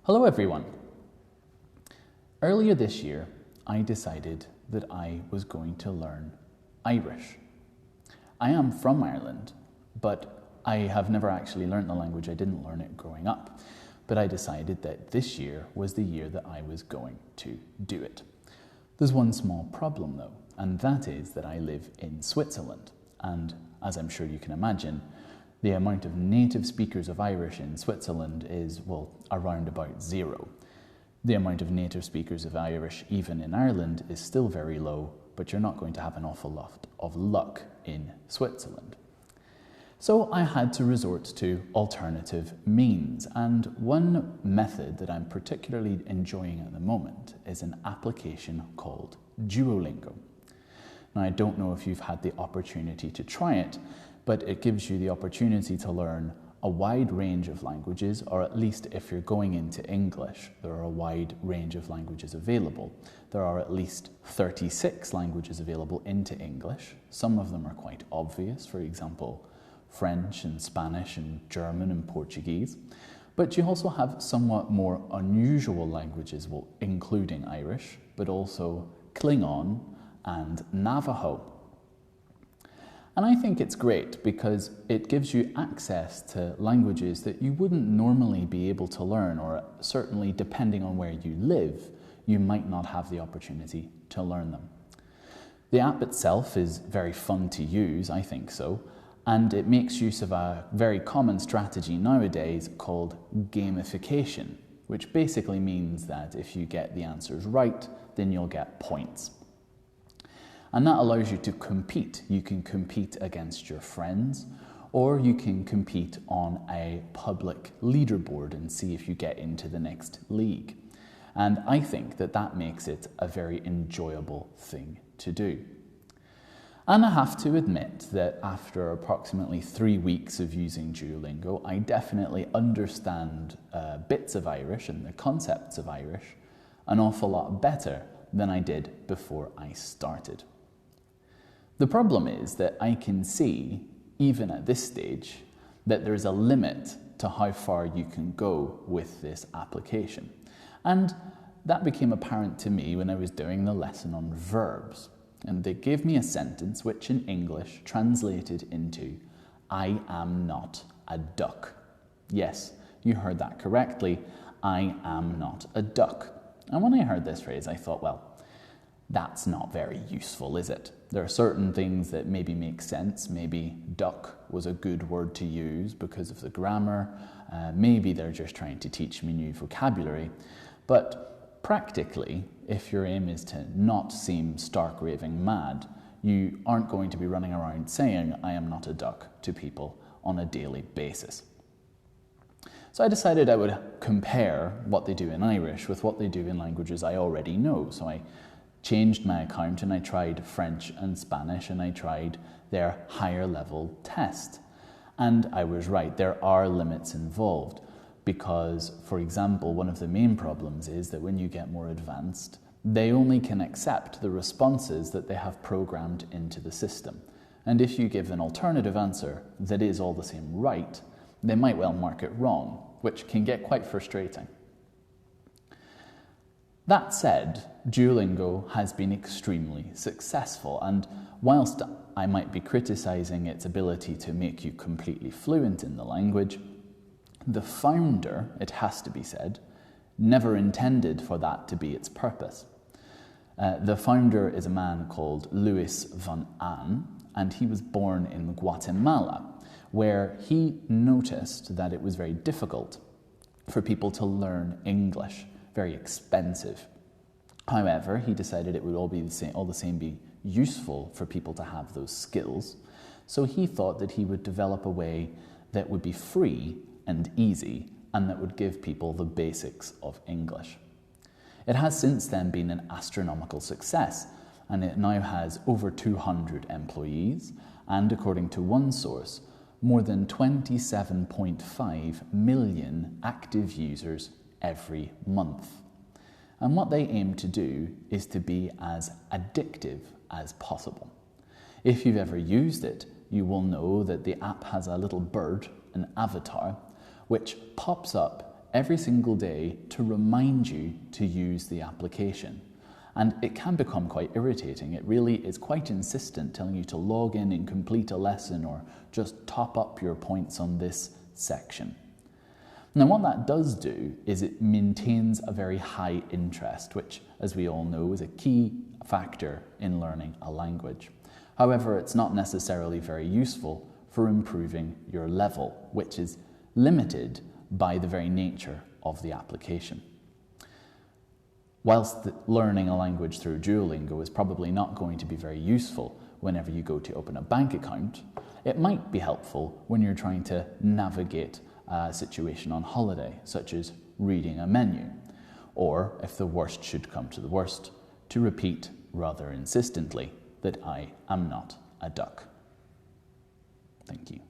Hello everyone. Earlier this year, I decided that I was going to learn Irish. I am from Ireland, but I have never actually learned the language. I didn't learn it growing up. But I decided that this year was the year that I was going to do it. There's one small problem though, and that is that I live in Switzerland. And as I'm sure you can imagine, the amount of native speakers of Irish in Switzerland is, well, around about zero. The amount of native speakers of Irish even in Ireland is still very low, but you're not going to have an awful lot of luck in Switzerland. So I had to resort to alternative means, and one method that I'm particularly enjoying at the moment is an application called Duolingo. Now, I don't know if you've had the opportunity to try it, but it gives you the opportunity to learn a wide range of languages, or at least if you're going into English, there are a wide range of languages available. There are at least 36 languages available into English. Some of them are quite obvious, for example, French and Spanish and German and Portuguese. But you also have somewhat more unusual languages, well, including Irish, but also Klingon and Navajo. And I think it's great because it gives you access to languages that you wouldn't normally be able to learn, or certainly depending on where you live, you might not have the opportunity to learn them. The app itself is very fun to use, I think so, and it makes use of a very common strategy nowadays called gamification, which basically means that if you get the answers right, then you'll get points. And that allows you to compete. You can compete against your friends, or you can compete on a public leaderboard and see if you get into the next league. And I think that that makes it a very enjoyable thing to do. And I have to admit that after approximately 3 weeks of using Duolingo, I definitely understand bits of Irish and the concepts of Irish an awful lot better than I did before I started. The problem is that I can see, even at this stage, that there is a limit to how far you can go with this application. And that became apparent to me when I was doing the lesson on verbs. And they gave me a sentence which in English translated into, I am not a duck. Yes, you heard that correctly. I am not a duck. And when I heard this phrase, I thought, well, that's not very useful, is it? There are certain things that maybe make sense. Maybe duck was a good word to use because of the grammar. Maybe they're just trying to teach me new vocabulary. But practically, if your aim is to not seem stark raving mad, you aren't going to be running around saying, I am not a duck to people on a daily basis. So I decided I would compare what they do in Irish with what they do in languages I already know. So I changed my account and I tried French and Spanish, and I tried their higher level test. And I was right, there are limits involved because, for example, one of the main problems is that when you get more advanced, they only can accept the responses that they have programmed into the system. And if you give an alternative answer that is all the same right, they might well mark it wrong, which can get quite frustrating. That said, Duolingo has been extremely successful, and whilst I might be criticising its ability to make you completely fluent in the language, the founder, it has to be said, never intended for that to be its purpose. The founder is a man called Luis van Ahn, and he was born in Guatemala, where he noticed that it was very difficult for people to learn English. Very expensive. However, he decided it would all the same be useful for people to have those skills. So he thought that he would develop a way that would be free and easy and that would give people the basics of English. It has since then been an astronomical success, and it now has over 200 employees and, according to one source, more than 27.5 million active users every month. And what they aim to do is to be as addictive as possible. If you've ever used it, you will know that the app has a little bird, an avatar, which pops up every single day to remind you to use the application. And it can become quite irritating. It really is quite insistent, telling you to log in and complete a lesson or just top up your points on this section. Now, what that does do is it maintains a very high interest, which, as we all know, is a key factor in learning a language. However, it's not necessarily very useful for improving your level, which is limited by the very nature of the application. Whilst learning a language through Duolingo is probably not going to be very useful whenever you go to open a bank account, it might be helpful when you're trying to navigate a situation on holiday, such as reading a menu, or, if the worst should come to the worst, to repeat rather insistently that I am not a duck. Thank you.